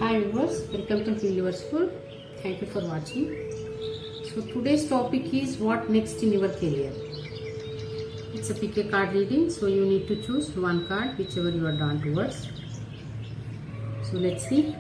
Hi viewers, welcome to Feel Your School. Thank you for watching. So today's topic is what next in your career. It's a pick a card reading, so you need to choose one card whichever you are drawn towards. So let's see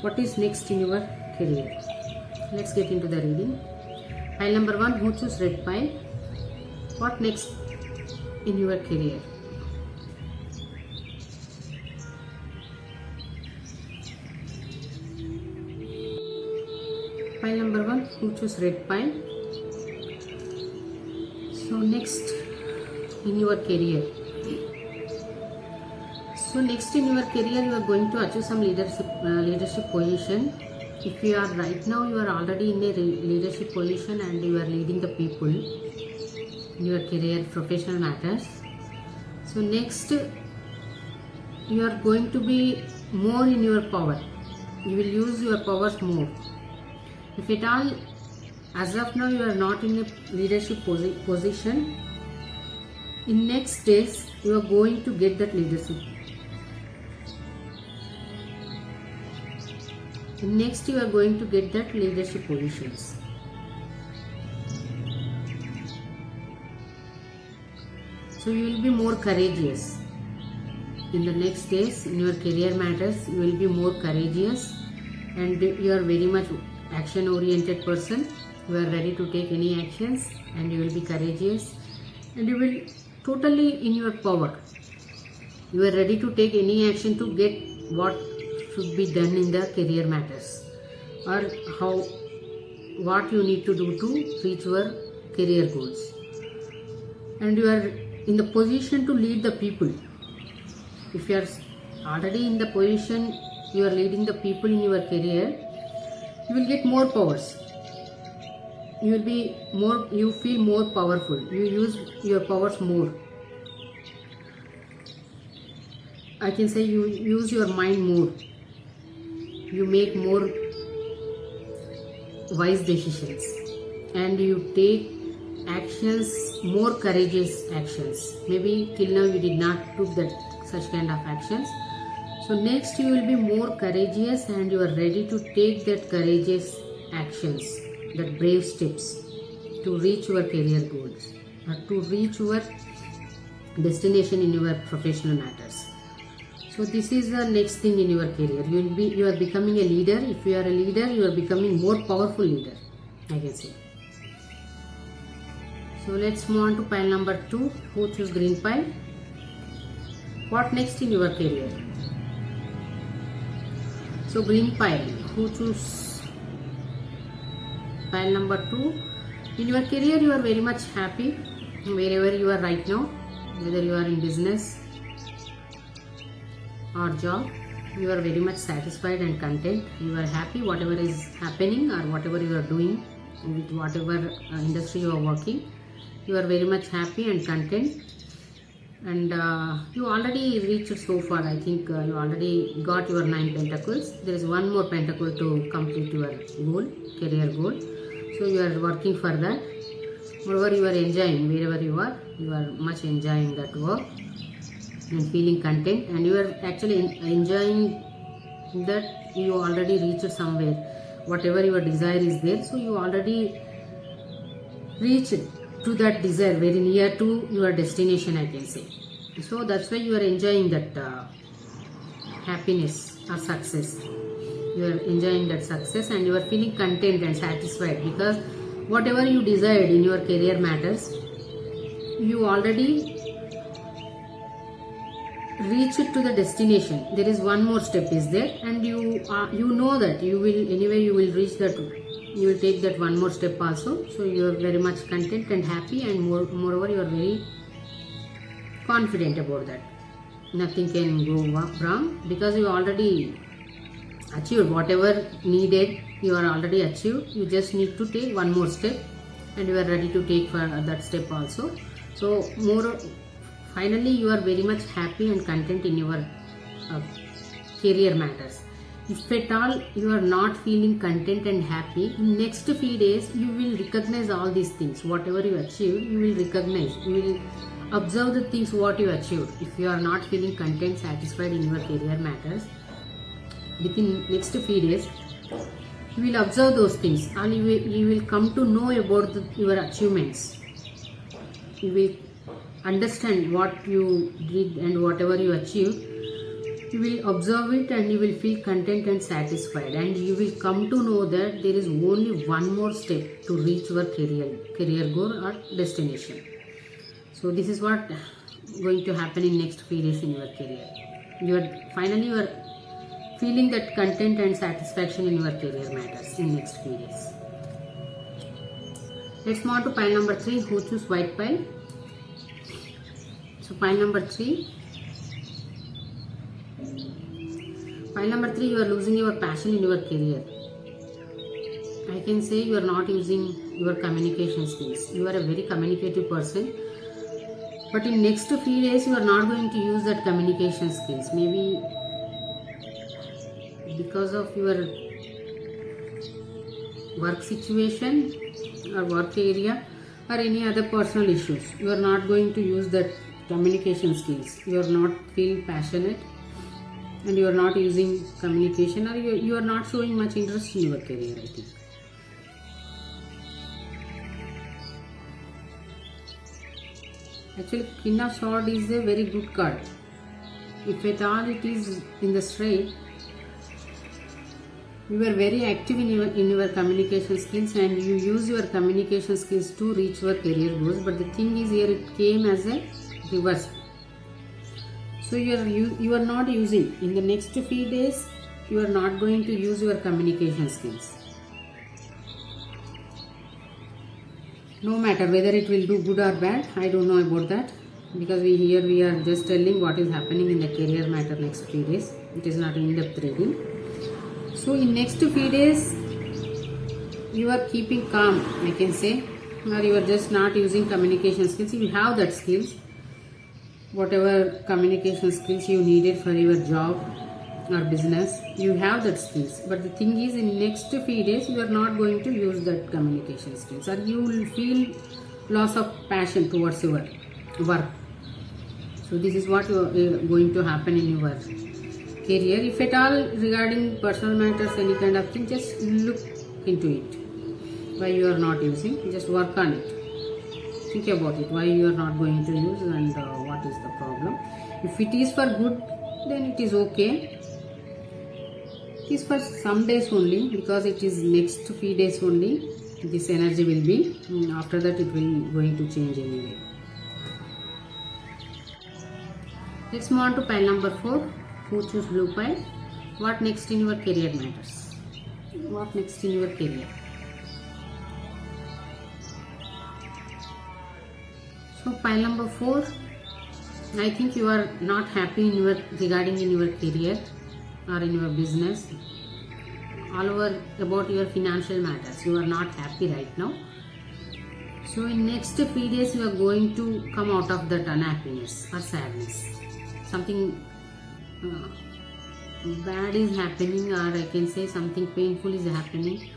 what is next in your career. Let's get into the reading. Pile number 1, who choose red pile? What next in your career? Pile number 1, who choose red pile? So next in your career. So next in your career, you are going to achieve some leadership position. If you are right now, you are already in a leadership position and you are leading the people in your career, professional matters. So next, you are going to be more in your power. You will use your powers more. If at all, as of now, you are not in a leadership position, in next days, you are going to get that leadership. Next, you are going to get that leadership positions. So you will be more courageous. In the next days, in your career matters, you will be more courageous and you are very much action oriented person. You are ready to take any actions and you will be courageous and you will totally in your power. You are ready to take any action to get what should be done in the career matters or what you need to do to reach your career goals, and you are in the position to lead the people. If you are already in the position you are leading the people in your career, you will get more powers. You feel more powerful. You use your powers more. I can say you use your mind more. You make more wise decisions and you take actions, more courageous actions. Maybe till now you did not took such kind of actions. So next you will be more courageous and you are ready to take that courageous actions, that brave steps to reach your career goals or to reach your destination in your professional matters. So this is the next thing in your career. You are becoming a leader. If you are a leader, you are becoming more powerful leader, I can say. So let's move on to pile number 2. Who choose green pile? What next in your career? So green pile, who choose pile number 2? In your career, you are very much happy wherever you are right now, whether you are in business or job. You are very much satisfied and content. You are happy whatever is happening or whatever you are doing with whatever industry you are working. You are very much happy and content, and you already reached so far. I think you already got your 9 pentacles. There is one more pentacle to complete your goal, career goal. So you are working for that. Moreover, you are enjoying wherever you are much enjoying that work and feeling content, and you are actually enjoying that you already reached somewhere. Whatever your desire is there, so you already reached to that desire, very near to your destination, I can say. So that's why you are enjoying that happiness or success. You are enjoying that success and you are feeling content and satisfied because whatever you desired in your career matters, you already reach it to the destination. There is one more step is there, and you know that you will reach that. You will take that one more step also. So you are very much content and happy, and moreover you are very confident about that. Nothing can go wrong because you already achieved whatever needed. You are already achieved. You just need to take one more step, and you are ready to take for that step also. So finally, you are very much happy and content in your career matters. If at all you are not feeling content and happy, in next few days you will recognize all these things. Whatever you achieved, you will recognize. You will observe the things what you achieved. If you are not feeling content, satisfied in your career matters, within next few days, you will observe those things and you will come to know about your achievements. You will understand what you did and whatever you achieved. You will observe it and you will feel content and satisfied, and you will come to know that there is only one more step to reach your career goal or destination. So this is what going to happen in next few days in your career. You are feeling that content and satisfaction in your career matters in next few days. Let's move on to pile number 3, who choose white pile. So pile number 3, you are losing your passion in your career. I can say you are not using your communication skills. You are a very communicative person, but in next few days you are not going to use that communication skills. Maybe because of your work situation or work area or any other personal issues, you are not going to use that communication skills. You are not feel passionate and you are not using communication, or you are not showing much interest in your career, I think. Actually, King of Swords is a very good card. If at all it is in the straight, you are very active in your communication skills and you use your communication skills to reach your career goals. But the thing is, here it came as a reverse. So you are not using in the next few days. You are not going to use your communication skills. No matter whether it will do good or bad, I don't know about that, because we are just telling what is happening in the career matter next few days. It is not in-depth reading. So in next few days, you are keeping calm, I can say, or you are just not using communication skills. You have that skills, whatever communication skills you needed for your job or business, you have that skills. But the thing is, in next few days, you are not going to use that communication skills, or you will feel loss of passion towards your work. So this is what is going to happen in your career. If at all regarding personal matters, any kind of thing, just look into it. Why you are not using, just work on it. Think about it, why you are not going to use and what is the problem. If it is for good, then it is okay. It is for some days only, because it is next few days only this energy will be. After that it will going to change anyway. Let's move on to pile number 4, who choose blue pile. What next in your career matters? What next in your career? So pile number 4, I think you are not happy regarding in your career or in your business. All over about your financial matters, you are not happy right now. So in next few days, you are going to come out of that unhappiness or sadness. Something bad is happening, or I can say something painful is happening,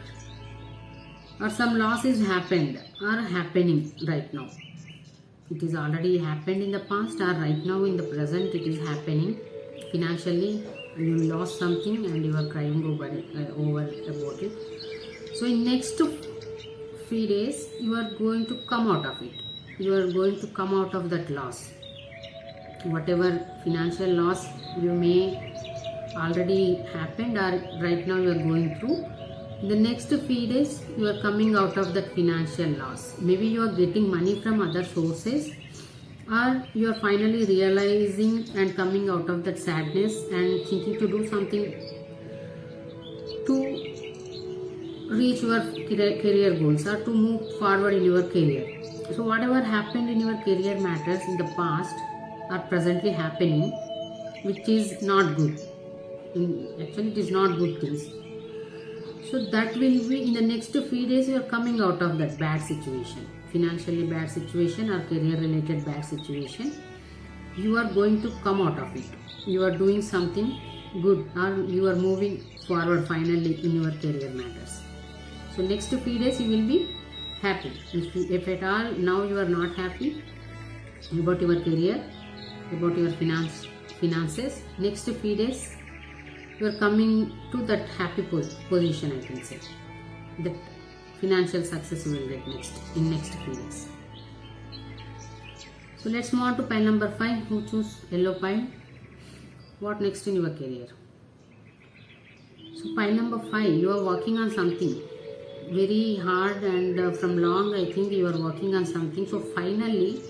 or some loss is happened or happening right now. It is already happened in the past, or right now in the present it is happening. Financially you lost something and you are crying over about it. So in next few days you are going to come out of it. You are going to come out of that loss. Whatever financial loss you may already happened or right now you are going through, in the next few days you are coming out of that financial loss. Maybe you are getting money from other sources, or you are finally realizing and coming out of that sadness and thinking to do something to reach your career goals or to move forward in your career. So whatever happened in your career matters in the past are presently happening, which is not good. Actually it is not good things. So that will be in the next few days you are coming out of that bad situation, financially bad situation or career related bad situation. You are going to come out of it. You are doing something good, or you are moving forward finally in your career matters. So next few days you will be happy. If at all now you are not happy about your career, about your finances, next few days you are coming to that happy position, I can say. That financial success you will get in next few days. So let's move on to pile number 5. Who choose yellow pile? What next in your career? So pile number 5, you are working on something very hard, and from long I think you are working on something. So finally,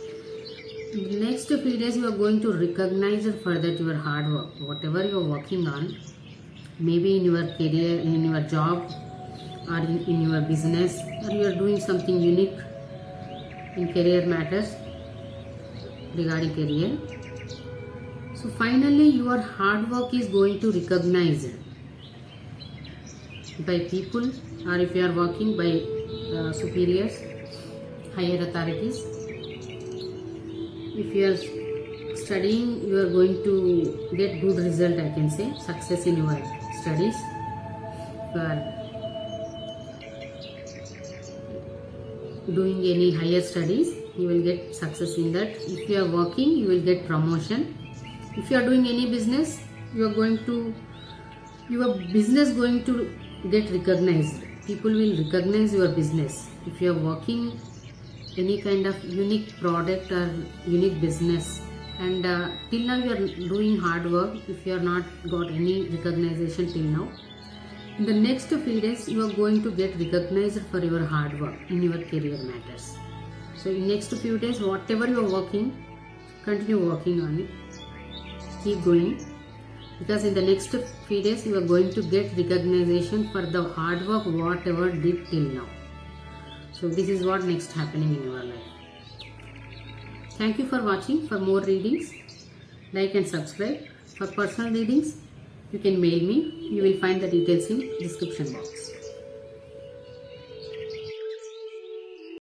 in the next few days you are going to recognize it for that your hard work, whatever you are working on, maybe in your career, in your job, or in your business, or you are doing something unique in career matters regarding career. So finally your hard work is going to recognize by people, or if you are working by superiors, higher authorities. If you are studying, you are going to get good result, I can say, success in your studies. If you are doing any higher studies, you will get success in that. If you are working, you will get promotion. If you are doing any business, your business going to get recognized. People will recognize your business. If you are working any kind of unique product or unique business, and till now you are doing hard work, if you are not got any recognition till now, in the next few days you are going to get recognized for your hard work in your career matters. So in next few days, whatever you are working, continue working on it, keep going, because in the next few days you are going to get recognition for the hard work whatever did till now. So this is what next happening in your life. Thank you for watching. For more readings, like and subscribe. For personal readings, you can mail me. You will find the details in description box.